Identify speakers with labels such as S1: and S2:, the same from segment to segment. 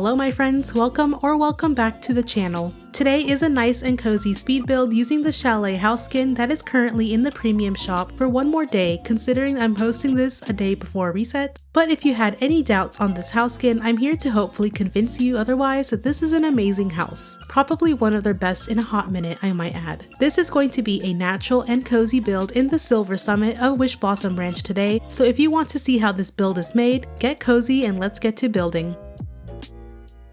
S1: Hello my friends, welcome back to the channel. Today is a nice and cozy speed build using the CHALET house skin that is currently in the premium shop for one more day, considering I'm posting this a day before reset. But if you had any doubts on this house skin, I'm here to hopefully convince you otherwise that this is an amazing house. Probably one of their best in a hot minute, I might add. This is going to be a natural and cozy build in the Silver Summit of Wishblossom branch today, so if you want to see how this build is made, get cozy and let's get to building.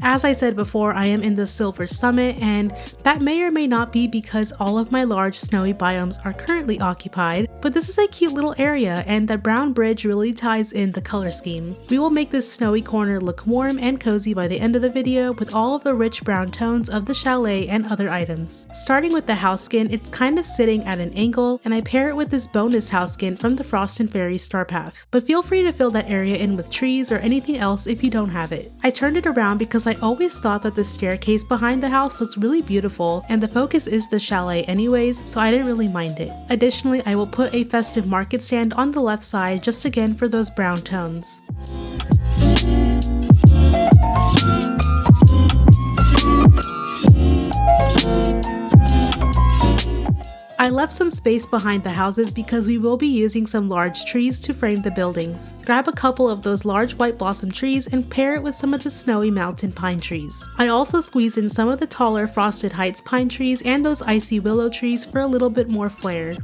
S1: As I said before, I am in the Silver Summit, and that may or may not be because all of my large snowy biomes are currently occupied, but this is a cute little area and the brown bridge really ties in the color scheme. We will make this snowy corner look warm and cozy by the end of the video with all of the rich brown tones of the CHALET and other items. Starting with the house skin, it's kind of sitting at an angle, and I pair it with this bonus house skin from the Frost and Fairy Star Path. But feel free to fill that area in with trees or anything else if you don't have it. I turned it around because I always thought that the staircase behind the house looks really beautiful, and the focus is the CHALET anyways, so I didn't really mind it. Additionally, I will put a festive market stand on the left side just again for those brown tones. I left some space behind the houses because we will be using some large trees to frame the buildings. Grab a couple of those large white blossom trees and pair it with some of the snowy mountain pine trees. I also squeezed in some of the taller Frosted Heights pine trees and those icy willow trees for a little bit more flair.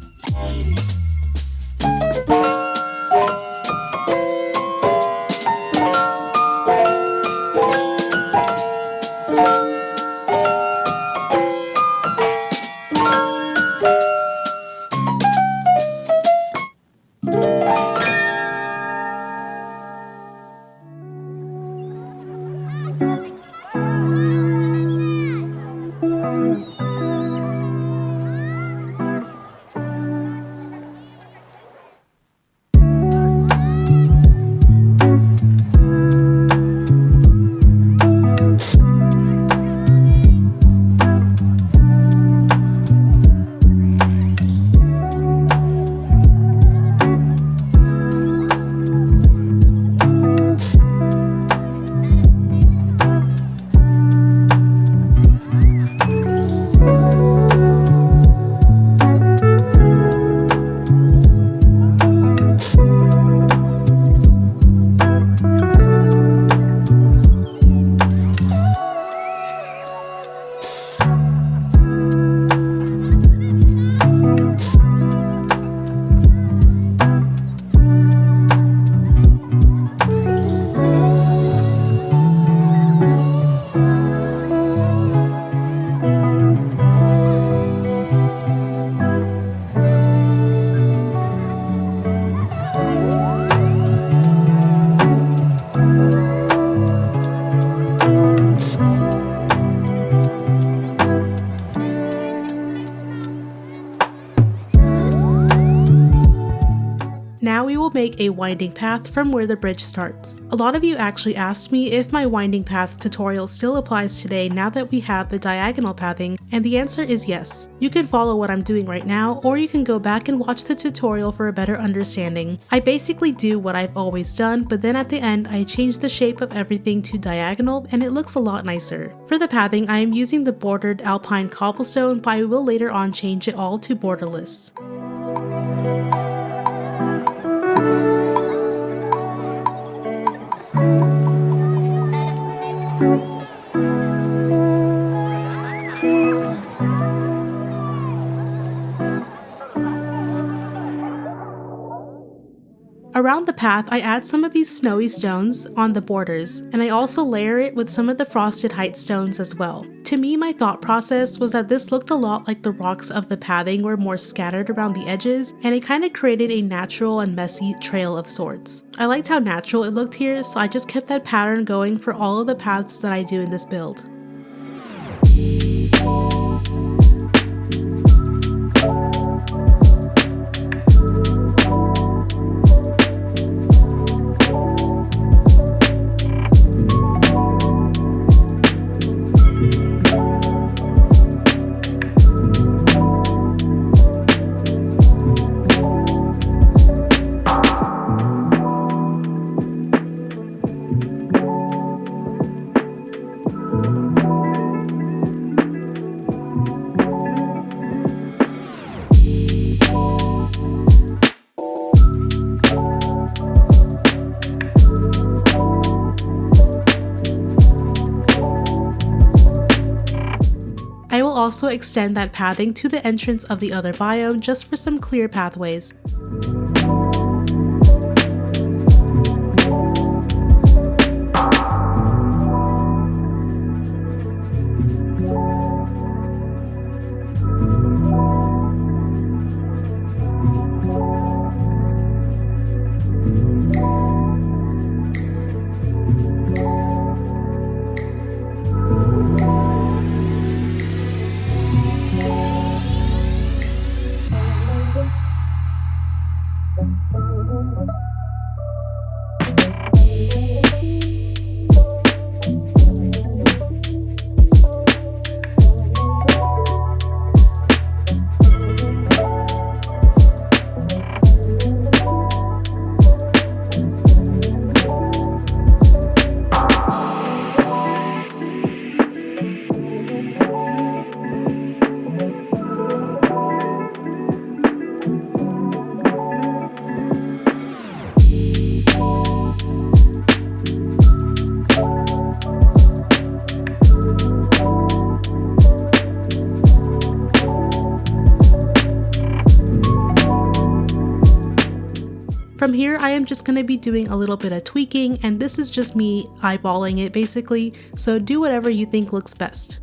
S1: Now we will make a winding path from where the bridge starts. A lot of you actually asked me if my winding path tutorial still applies today now that we have the diagonal pathing, and the answer is yes. You can follow what I'm doing right now, or you can go back and watch the tutorial for a better understanding. I basically do what I've always done, but then at the end I change the shape of everything to diagonal and it looks a lot nicer. For the pathing, I am using the bordered alpine cobblestone, but I will later on change it all to borderless. Around the path, I add some of these snowy stones on the borders, and I also layer it with some of the Frosted Heights stones as well. To me, my thought process was that this looked a lot like the rocks of the pathing were more scattered around the edges, and it kind of created a natural and messy trail of sorts. I liked how natural it looked here, so I just kept that pattern going for all of the paths that I do in this build. also extend that pathing to the entrance of the other biome just for some clear pathways. From here, I am just going to be doing a little bit of tweaking, and this is just me eyeballing it basically, so do whatever you think looks best.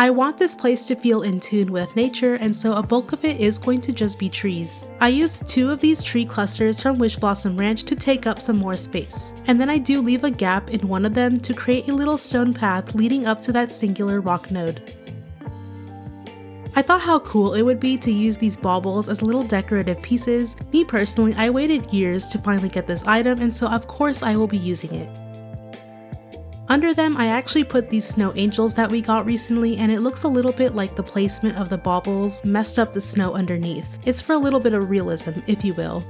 S1: I want this place to feel in tune with nature, and so a bulk of it is going to just be trees. I used 2 of these tree clusters from Wishblossom Ranch to take up some more space, and then I do leave a gap in one of them to create a little stone path leading up to that singular rock node. I thought how cool it would be to use these baubles as little decorative pieces. Me personally, I waited years to finally get this item, and so of course I will be using it. Under them, I actually put these snow angels that we got recently, and it looks a little bit like the placement of the baubles messed up the snow underneath. It's for a little bit of realism, if you will.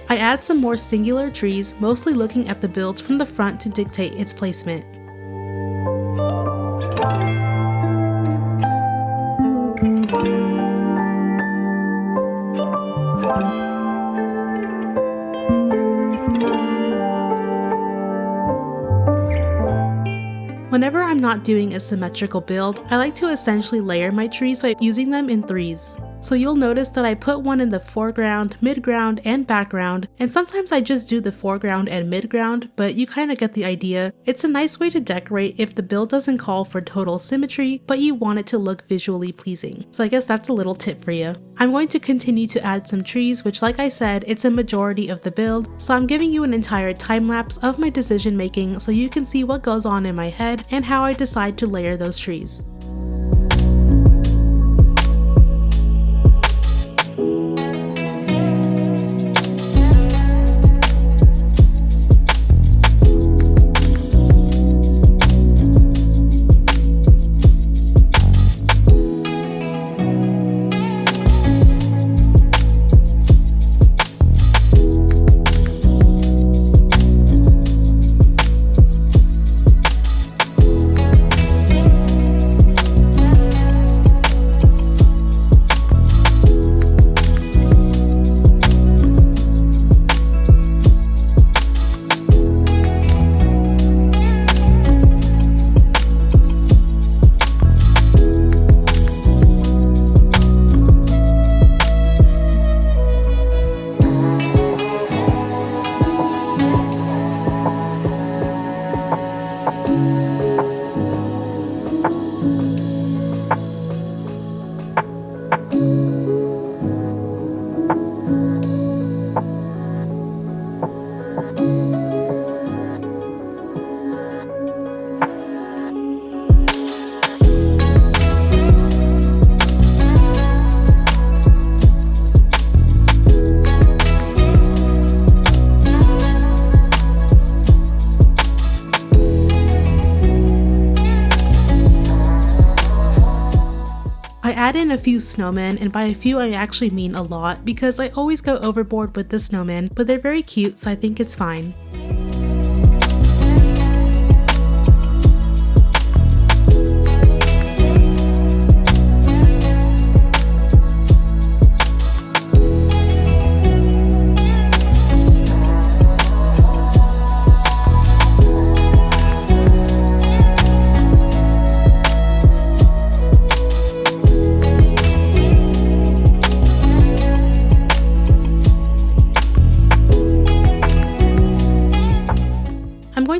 S1: I add some more singular trees, mostly looking at the builds from the front to dictate its placement. Whenever I'm not doing a symmetrical build, I like to essentially layer my trees by using them in threes. So you'll notice that I put one in the foreground, midground, and background, and sometimes I just do the foreground and midground, but you kinda get the idea. It's a nice way to decorate if the build doesn't call for total symmetry, but you want it to look visually pleasing. So I guess that's a little tip for you. I'm going to continue to add some trees, which like I said, it's a majority of the build, so I'm giving you an entire time lapse of my decision making so you can see what goes on in my head and how I decide to layer those trees. add in a few snowmen, and by a few I actually mean a lot because I always go overboard with the snowmen, but they're very cute so I think it's fine.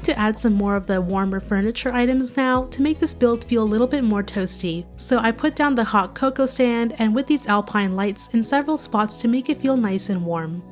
S1: To add some more of the warmer furniture items now to make this build feel a little bit more toasty. So I put down the hot cocoa stand and with these alpine lights in several spots to make it feel nice and warm.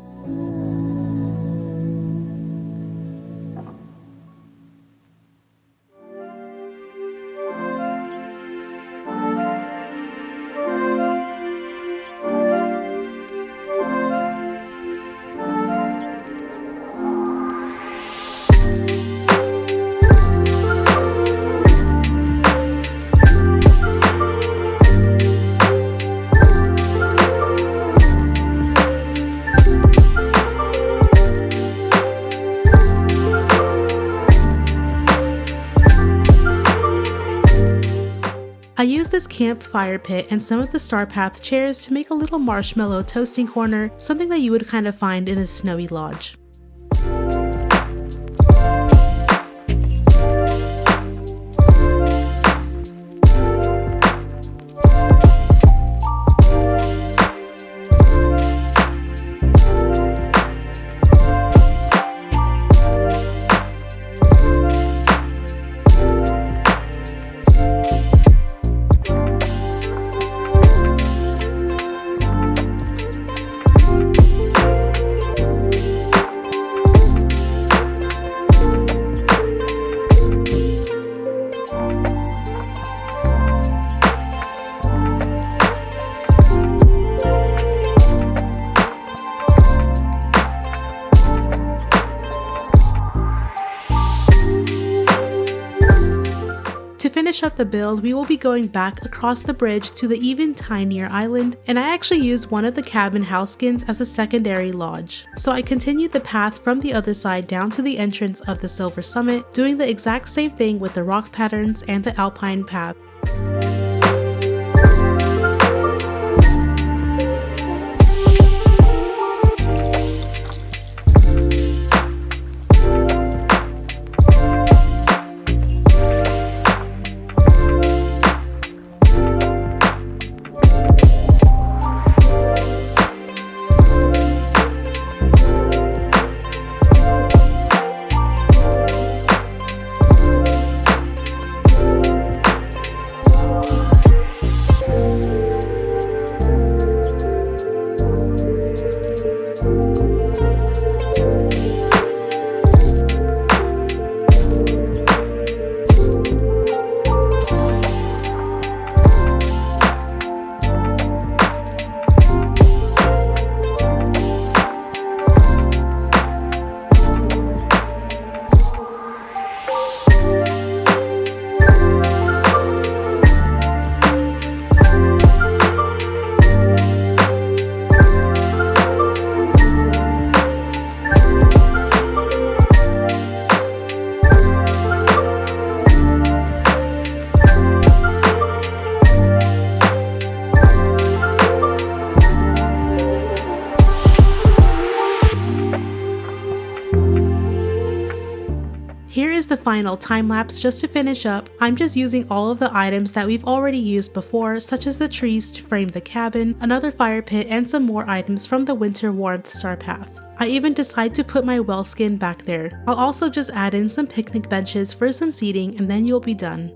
S1: I used this camp fire pit and some of the Star Path chairs to make a little marshmallow toasting corner, something that you would kind of find in a snowy lodge. To finish up the build, we will be going back across the bridge to the even tinier island, and I actually used one of the cabin house skins as a secondary lodge. So I continued the path from the other side down to the entrance of the Silver Summit, doing the exact same thing with the rock patterns and the alpine path. Here is the final time lapse just to finish up. I'm just using all of the items that we've already used before, such as the trees to frame the cabin, another fire pit, and some more items from the Winter Warmth Star Path. I even decide to put my well skin back there. I'll also just add in some picnic benches for some seating and then you'll be done.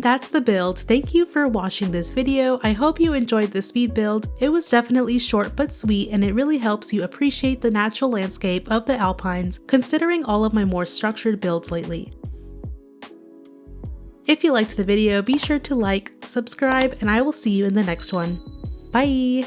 S1: that's the build. Thank you for watching this video. I hope you enjoyed the speed build. It was definitely short but sweet, and it really helps you appreciate the natural landscape of the Alpines, considering all of my more structured builds lately. If you liked the video, be sure to like, subscribe, and I will see you in the next one. Bye!